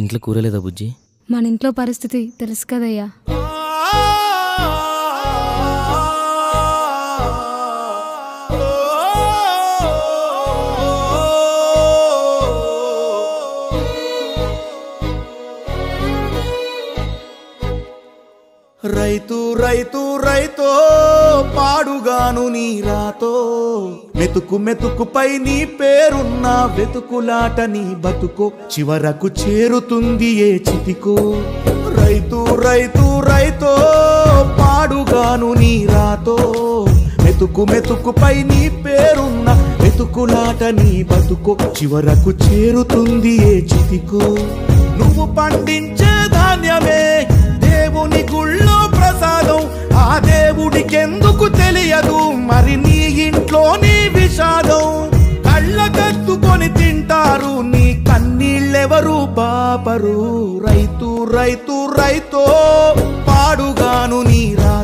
ఇంట్లో కూరలేదా బుజ్జి? మన ఇంట్లో పరిస్థితి తెలుసు కదయ్యా. రైతు రైతు రైతో పాడుగాను నీ రాతో, మెతుకు మెతుకుపై నీ పేరున్న వెతుకులాట నీ బతుకో, చివరకు చేరుతుంది ఏ చితికో. రైతు రైతు రైతో పాడుగాను నీ రాతో, మెతుకు మెతుకుపై నీ పేరున్న వెతుకులాట నీ బతుకో, చివరకు చేరుతుంది ఏ చితికో. నువ్వు పండించే ధాన్యమే దేవుని గుళ్ళో ప్రసాదం, ఆ దేవుడికెందుకు తెలియదు మరి నీ ఇంట్లో నీ విషాదం. కళ్ళకత్తుకొని తింటారు నీ కన్నీళ్ళెవరు పాపరు. రైతు రైతు రైతో పాడుగాను నీ రా